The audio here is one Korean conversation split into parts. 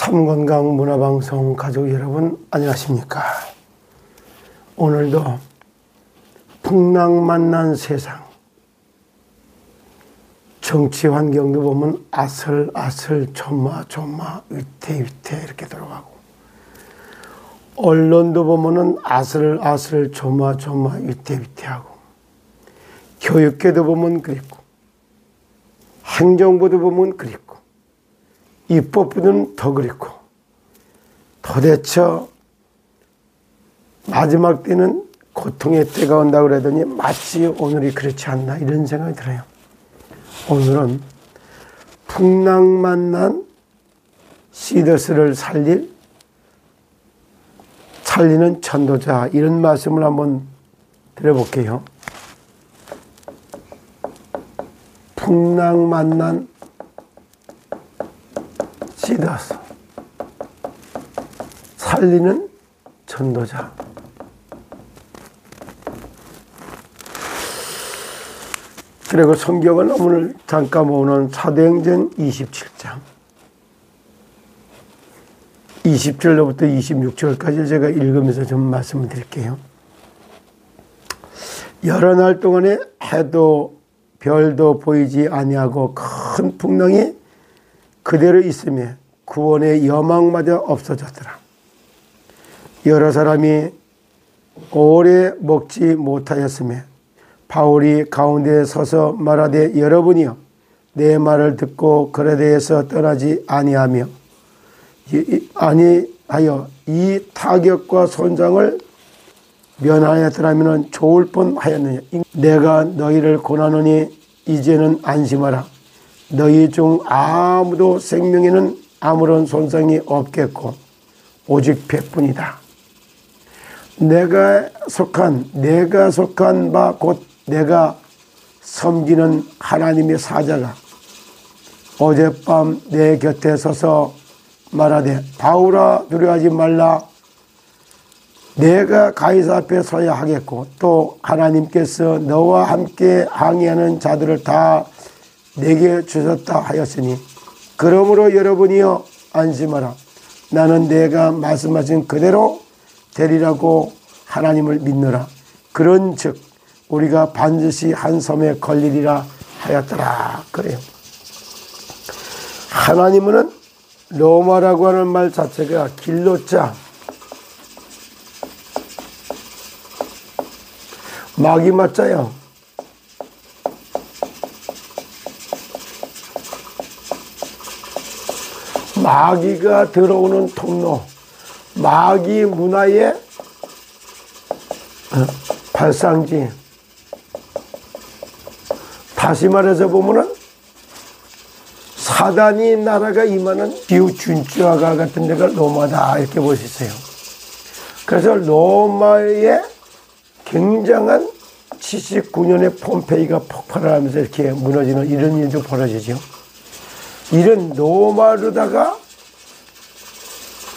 참건강 문화방송 가족 여러분 안녕하십니까. 오늘도 풍랑만난 세상, 정치 환경도 보면 아슬아슬 조마조마 위태위태 이렇게 들어가고, 언론도 보면은 아슬아슬 조마조마 위태위태하고, 교육계도 보면 그립고, 행정부도 보면 그립고, 입법부는 더 그립고, 도대체 마지막 때는 고통의 때가 온다고 그러더니 마치 오늘이 그렇지 않나 이런 생각이 들어요. 오늘은 풍랑만난 시더스를 살리는 전도자, 이런 말씀을 한번 드려볼게요. 풍랑만난 시더스, 살리는 전도자. 그리고 성경은 오늘 잠깐 보는 사도행전 27장 20절로부터 26절까지 제가 읽으면서 좀 말씀을 드릴게요. 여러 날 동안에 해도 별도 보이지 아니하고 큰 풍랑이 그대로 있으며 구원의 여망마저 없어졌더라. 여러 사람이 오래 먹지 못하였으며 바울이 가운데에 서서 말하되, 여러분이여 내 말을 듣고 그에 대해서 떠나지 아니하여 이 타격과 손상을 면하였더라면 좋을 뻔하였느냐. 내가 너희를 권하노니 이제는 안심하라. 너희 중 아무도 생명에는 아무런 손상이 없겠고 오직 배뿐이다. 내가 속한 바 곧 내가 섬기는 하나님의 사자가 어젯밤 내 곁에 서서 말하되, 바울아 두려워하지 말라. 내가 가이사 앞에 서야 하겠고 또 하나님께서 너와 함께 항의하는 자들을 다 내게 주셨다 하였으니, 그러므로 여러분이여 안심하라. 나는 내가 말씀하신 그대로 되리라고 하나님을 믿노라. 그런즉 우리가 반드시 한 섬에 걸리리라 하였더라. 그래요. 하나님은 로마라고 하는 말 자체가 길로자, 마귀 맞자요. 마귀가 들어오는 통로, 마귀 문화의 발상지. 다시 말해서 보면은 사단이 나라가 임하는 기후준주화가 같은 데가 로마다, 이렇게 볼 수 있어요. 그래서 로마의 굉장한 79년에 폼페이가 폭발을 하면서 이렇게 무너지는 이런 일도 벌어지죠. 이런 로마로다가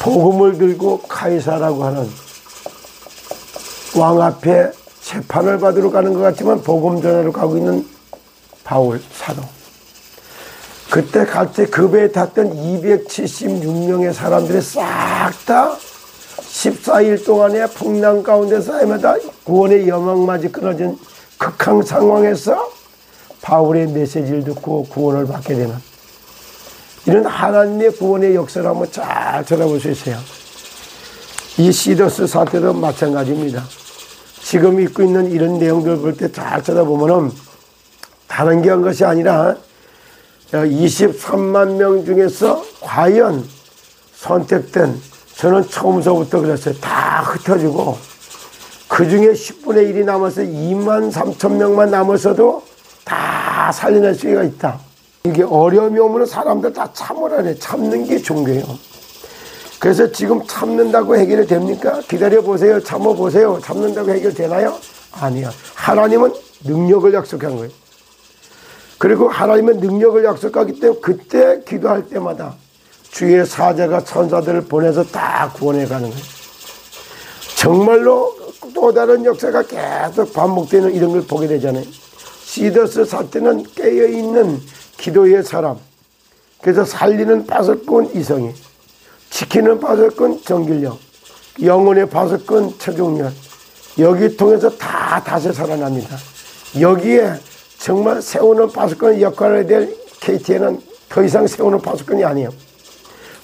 복음을 들고 카이사라고 하는 왕 앞에 재판을 받으러 가는 것 같지만 복음 전하러 가고 있는 바울 사도, 그때 갈 때 그 배에 탔던 276명의 사람들이 싹 다 14일 동안의 풍랑 가운데 쌓이마다 구원의 여망마저 끊어진 극한 상황에서 바울의 메시지를 듣고 구원을 받게 되는 이런 하나님의 구원의 역사를 한번 잘 찾아볼 수 있어요. 이 시더스 사태도 마찬가지입니다. 지금 읽고 있는 이런 내용들을 볼 때 잘 찾아보면은 다른 게 한 것이 아니라 23만 명 중에서 과연 선택된, 저는 처음서부터 그랬어요. 다 흩어지고 그 중에 10분의 1이 남아서 2만 3천 명만 남아서도 다 살려낼 수가 있다. 이게 어려움이 오면 사람들 다 참으라네. 참는 게 종교예요. 그래서 지금 참는다고 해결이 됩니까? 기다려보세요. 참아보세요. 참는다고 해결되나요? 아니요. 하나님은 능력을 약속한 거예요. 그리고 하나님은 능력을 약속하기 때문에 그때 기도할 때마다 주의 사자가 천사들을 보내서 다 구원해 가는 거예요. 정말로 또 다른 역사가 계속 반복되는 이런 걸 보게 되잖아요. 시더스 사태는 깨어있는 기도의 사람, 그래서 살리는 빠삭한 이성이, 지키는 파수꾼 정길령, 영혼의 파수꾼 최종렬, 여기 통해서 다시 살아납니다. 여기에 정말 세우는 파수꾼의 역할을 해야 될 KTN은 더 이상 세우는 파수꾼이 아니에요.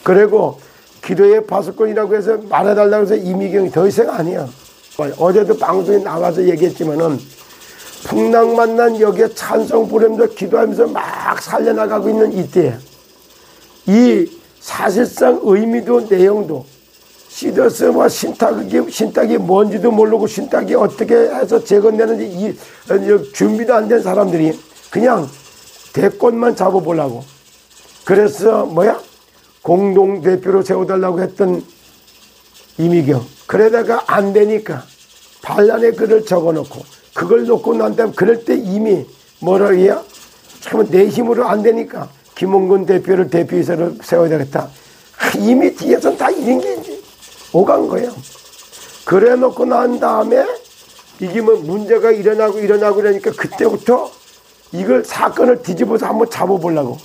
그리고 기도의 파수꾼이라고 해서 말해달라고 해서 이미경이 더 이상 아니에요. 어제도 방송에 나가서 얘기했지만은 풍랑 만난 여기에 찬송 부르면서 기도하면서 막 살려나가고 있는 이때에 이 사실상 의미도 내용도 시더스와 신탁이 뭔지도 모르고 신탁이 어떻게 해서 재건되는지 준비도 안 된 사람들이 그냥 대권만 잡아보려고 그래서 공동대표로 세워달라고 했던 이미경 그러다가 안 되니까 반란의 글을 적어놓고 그걸 놓고 난 다음에 그럴 때 이미 뭐라 해야 참 내 힘으로 안 되니까 김홍근 대표를 대표이사로 세워야 되겠다. 이미 뒤에서는 다 이런 게 이제 오간 거예요. 그래 놓고 난 다음에 이게 뭐 문제가 일어나고 그러니까 그때부터 이걸 사건을 뒤집어서 한번 잡아보려고.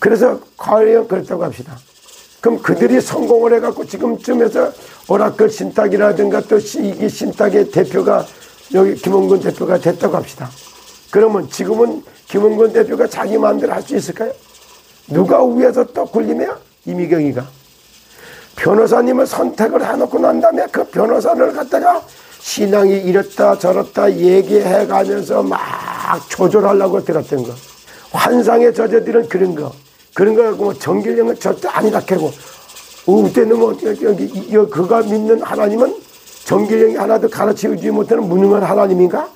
그래서 과연 그랬다고 합시다. 그럼 그들이 성공을 해갖고 지금쯤에서 오라클 신탁이라든가 또 이게 신탁의 대표가 여기 김홍근 대표가 됐다고 합시다. 그러면 지금은 김홍근 대표가 자기 마음대로 할 수 있을까요? 누가 위에서 또 굴리면 이미경이가 변호사님을 선택을 해놓고 난 다음에 그 변호사를 갖다가 신앙이 이렇다 저렇다 얘기해가면서 막 조절하려고 들었던 거. 환상의 저자들은 그런 거 갖고 뭐 정길령은 절대 아니다 캐고 그때는 뭐 여기 그가 믿는 하나님은 정길령이 하나도 가르치지 못하는 무능한 하나님인가?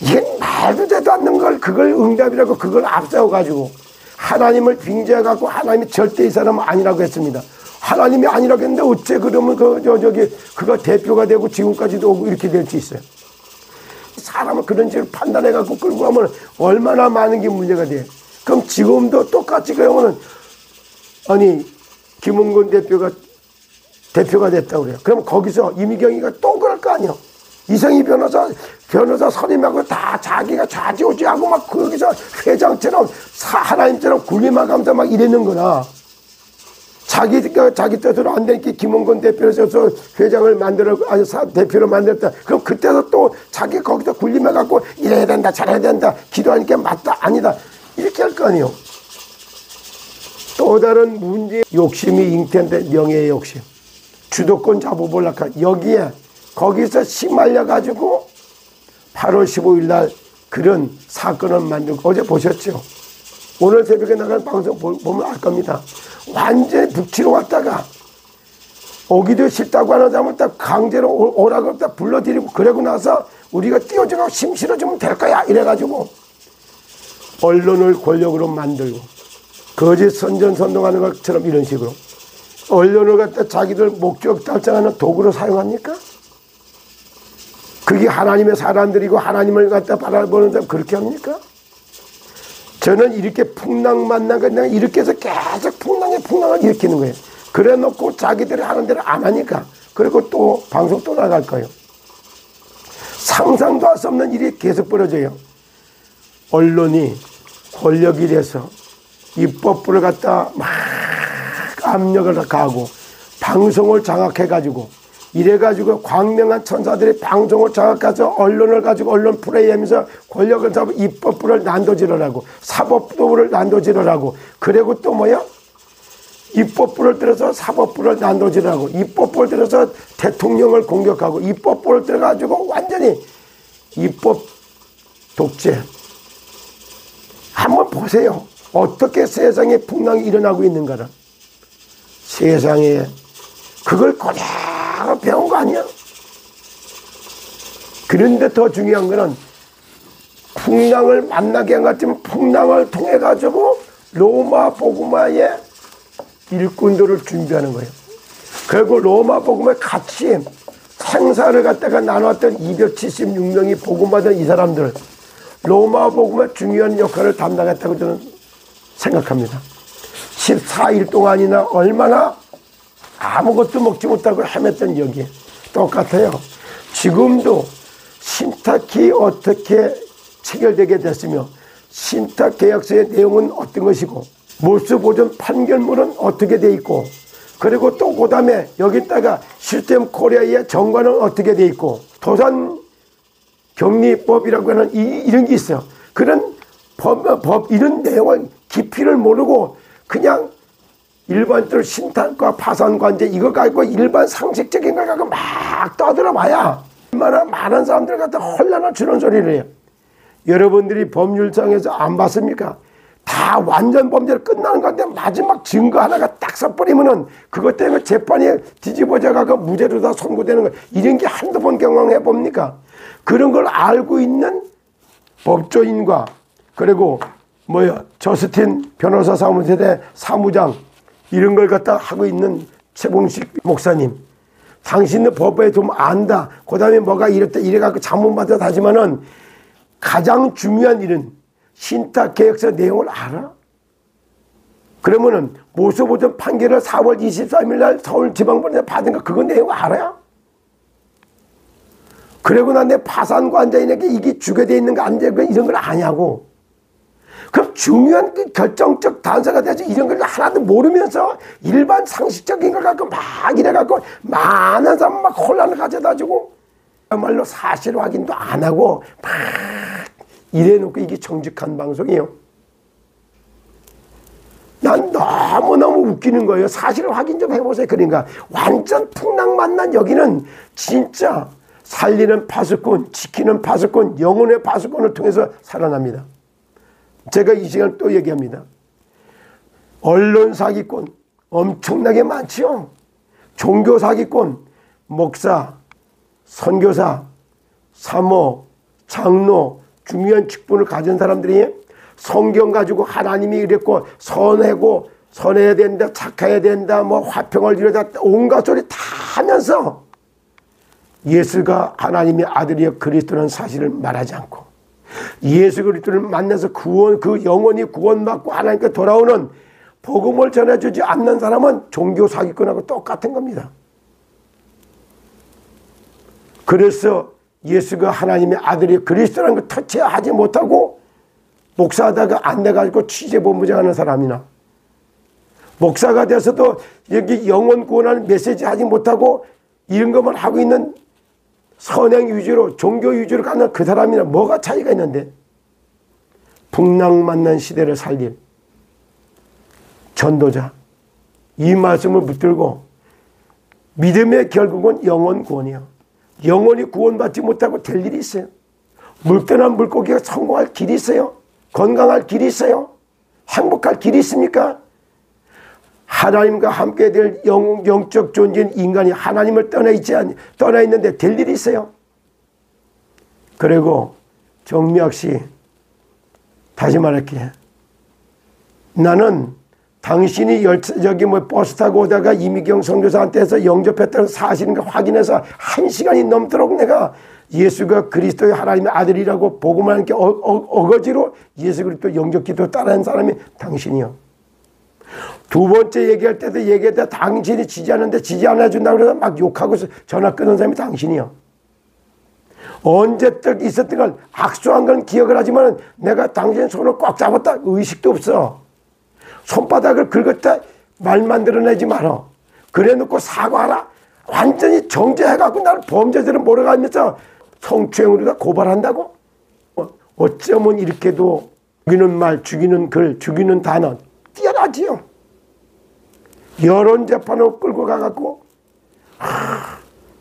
이게 말도 되도 않는 걸 그걸 응답이라고 그걸 앞세워가지고 하나님을 빙자해갖고 하나님이 절대 이 사람은 아니라고 했습니다. 하나님이 아니라고 했는데 어째 그러면 그가 대표가 되고 지금까지도 오고 이렇게 될 수 있어요. 사람을 그런 식으로 판단해갖고 끌고 가면 얼마나 많은 게 문제가 돼. 그럼 지금도 똑같이 그러면은 아니 김홍근 대표가 됐다고 그래요. 그럼 거기서 이미경이가 또 그럴 거 아니에요. 이성희 변호사 선임하고 다 자기가 좌지우지하고 막 거기서 회장처럼 하나님처럼 군림하면서 막 이러는 거나 자기 뜻으로 안 되니까 김홍근 대표에서 회장을 대표를 만들었다. 그럼 그때서 또 자기 거기서 군림해갖고 이래야 된다 잘해야 된다 기도하니까 맞다 아니다 이렇게 할 거 아니에요. 또 다른 문제 욕심이 잉태된 명예의 욕심 주도권 잡아보려고 여기에 거기서 심말려가지고 8월 15일 날 그런 사건을 만들고 어제 보셨죠? 오늘 새벽에 나간 방송 보면 알 겁니다. 완전히 북치러 왔다가 오기도 싫다고 하는 사람을 딱 강제로 오라고 딱 불러들이고 그러고 나서 우리가 띄워주고 힘 실어주면 될 거야 이래가지고 언론을 권력으로 만들고 거짓 선전선동하는 것처럼 이런 식으로 언론을 갖다 자기들 목적 달성하는 도구로 사용합니까? 그게 하나님의 사람들이고 하나님을 갖다 바라보는 사람 그렇게 합니까? 저는 이렇게 풍랑 만나가 이렇게 해서 계속 풍랑을 일으키는 거예요. 그래 놓고 자기들이 하는 대로 안 하니까 그리고 또 방송 또 나갈 거예요. 상상도 할 수 없는 일이 계속 벌어져요. 언론이 권력이 돼서 입법부를 갖다 막 압력을 가하고 방송을 장악해가지고 이래가지고 광명한 천사들이 방송을 장악해서 언론을 가지고 언론 플레이하면서 권력을 잡고 입법부를 난도질하라고 사법부를 난도질하라고 그리고 또 입법부를 들어서 사법부를 난도질하고 입법부를 들어서 대통령을 공격하고 입법부를 들어가지고 완전히 입법 독재. 한번 보세요. 어떻게 세상에 풍랑이 일어나고 있는가를. 세상에 그걸 그대로 배운 거 아니야? 그런데 더 중요한 거는 풍랑을 만나게 한 것 같으면 풍랑을 통해 가지고 로마 복음화의 일꾼들을 준비하는 거예요. 그리고 로마 복음에 같이 생사를 갖다가 나눴던 276명이 복음받은 이 사람들 로마 복음의 중요한 역할을 담당했다고 저는 생각합니다. 14일 동안이나 얼마나 아무것도 먹지 못하고 헤맸던 여기 똑같아요. 지금도 신탁이 어떻게 체결되게 됐으며 신탁 계약서의 내용은 어떤 것이고 모습보존 판결문은 어떻게 돼 있고, 그리고 또 그 다음에 여기다가 시스템 코리아의 정관은 어떻게 돼 있고, 도산 격리법이라고 하는 이런 게 있어요. 그런 법 이런 내용을 깊이를 모르고 그냥 일반적으로 신탄과 파산관제 이거 가지고 일반 상식적인 걸 가지고 막 떠들어봐야 얼마나 많은 사람들 갖다 혼란을 주는 소리를 해요. 여러분들이 법률상에서 안 봤습니까? 다 완전 범죄를 끝나는 건데 마지막 증거 하나가 딱 써버리면은 그것 때문에 재판이 뒤집어져가고 무죄로 다 선고되는 거, 이런 게 한두 번 경험해 봅니까? 그런 걸 알고 있는 법조인과 그리고 저스틴 변호사 사무실의 사무장 이런 걸 갖다 하고 있는 최봉식 목사님, 당신은 법에 좀 안다, 그 다음에 뭐가 이랬다 이래갖고 자문받아 하지만은 가장 중요한 일은 신탁계약서 내용을 알아? 그러면은 모수보존 판결을 4월 23일 날 서울지방법원에서 받은 거 그거 내용 알아요? 그리고 난 내 파산관자인에게 이게 주게 돼 있는 거 안 되고 이런 걸 아냐고. 그럼 중요한 그 결정적 단서가 돼서 이런 걸 하나도 모르면서 일반 상식적인 걸 갖고 막 이래갖고 많은 사람 막 혼란을 가져다 주고 그야말로 사실 확인도 안 하고 막 이래놓고 이게 정직한 방송이에요. 난 너무너무 웃기는 거예요. 사실 확인 좀 해보세요. 그러니까 완전 풍랑만난 여기는 진짜 살리는 파수꾼, 지키는 파수꾼, 영혼의 파수꾼을 통해서 살아납니다. 제가 이 시간 또 얘기합니다. 언론 사기꾼 엄청나게 많지요. 종교 사기꾼, 목사, 선교사, 사모, 장로, 중요한 직분을 가진 사람들이 성경 가지고 하나님이 이랬고 선하고 선해야 된다, 착해야 된다, 화평을 이루다 온갖 소리 다 하면서 예수가 하나님의 아들이여 그리스도는 사실을 말하지 않고 예수 그리스도를 만나서 그 영혼이 구원받고 하나님께 돌아오는 복음을 전해주지 않는 사람은 종교 사기꾼하고 똑같은 겁니다. 그래서 예수가 하나님의 아들이 그리스도라는 걸 터치하지 못하고 목사하다가 안 돼가지고 취재본부장 하는 사람이나 목사가 돼서도 여기 영혼 구원하는 메시지 하지 못하고 이런 것만 하고 있는 선행 위주로 종교 위주로 가는 그 사람이나 뭐가 차이가 있는데, 풍랑 만난 시대를 살릴 전도자 이 말씀을 붙들고 믿음의 결국은 영혼 구원이에요. 영혼이 구원받지 못하고 될 일이 있어요? 물떠난 물고기가 성공할 길이 있어요? 건강할 길이 있어요? 행복할 길이 있습니까? 하나님과 함께 될 영적 존재인 인간이 하나님을 떠나 있는데 될 일이 있어요? 그리고 정미학 씨, 다시 말할게. 나는 당신이 버스 타고 오다가 이미경 선교사한테서 영접했다는 사실인가 확인해서 1시간이 넘도록 내가 예수가 그리스도의 하나님의 아들이라고 복음을 하는 게 어거지로 예수 그리스도 영접기도 따라한 사람이 당신이요. 두 번째 얘기할 때도 얘기했다. 당신이 지지 않는데 지지 않아준다고 그래서 막 욕하고 전화 끊은 사람이 당신이요. 언제적 있었던 걸 악수한 건 기억을 하지만 내가 당신 손을 꽉 잡았다 의식도 없어. 손바닥을 긁었다 말 만들어내지 마라. 그래 놓고 사과하라. 완전히 정죄해갖고 나를 범죄자를 몰아가면서 성추행으로 고발한다고? 어쩌면 이렇게도 죽이는 말, 죽이는 글, 죽이는 단어 뛰어나지요. 여론재판으로 끌고 가갖고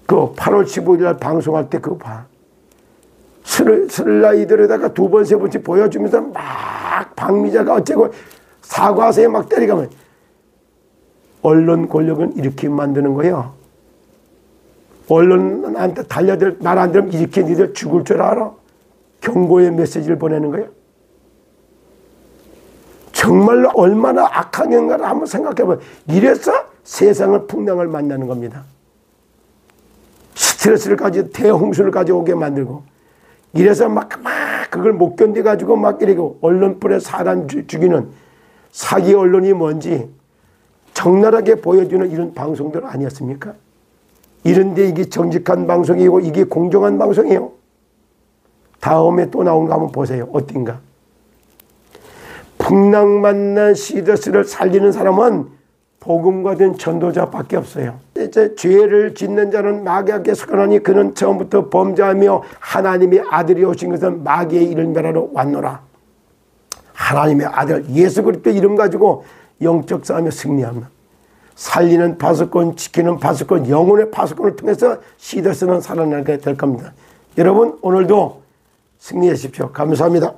그 8월 15일 날 방송할 때 그거 봐. 슬라이드에다가 두 번, 세 번씩 보여주면서 막 박미자가 어쩌고 사과서에 막 때리가면 언론 권력은 이렇게 만드는 거예요. 언론한테 달려들 말 안 들으면 이렇게 니들 죽을 줄 알아? 경고의 메시지를 보내는 거예요. 정말로 얼마나 악한 건가를 한번 생각해보면 이래서 세상을 풍랑을 만나는 겁니다. 스트레스를 가지고 대홍수를 가져오게 만들고 이래서 막 그걸 못 견뎌가지고 막 이러고 언론불에 사람 죽이는 사기 언론이 뭔지 적나라하게 보여주는 이런 방송들 아니었습니까? 이런데 이게 정직한 방송이고 이게 공정한 방송이에요. 다음에 또 나온 거 한번 보세요. 어떤가? 풍랑만난 시더스를 살리는 사람은 복음과 된 전도자밖에 없어요. 이제 죄를 짓는 자는 마귀에게 속하나니 그는 처음부터 범죄하며 하나님의 아들이 오신 것은 마귀의 이름 멸하러 왔노라. 하나님의 아들 예수 그리스도 이름 가지고 영적 싸움에 승리합니다. 살리는 파수꾼, 지키는 파수꾼, 영혼의 파수꾼을 통해서 시더스는 살아나게 될 겁니다. 여러분 오늘도 승리하십시오. 감사합니다.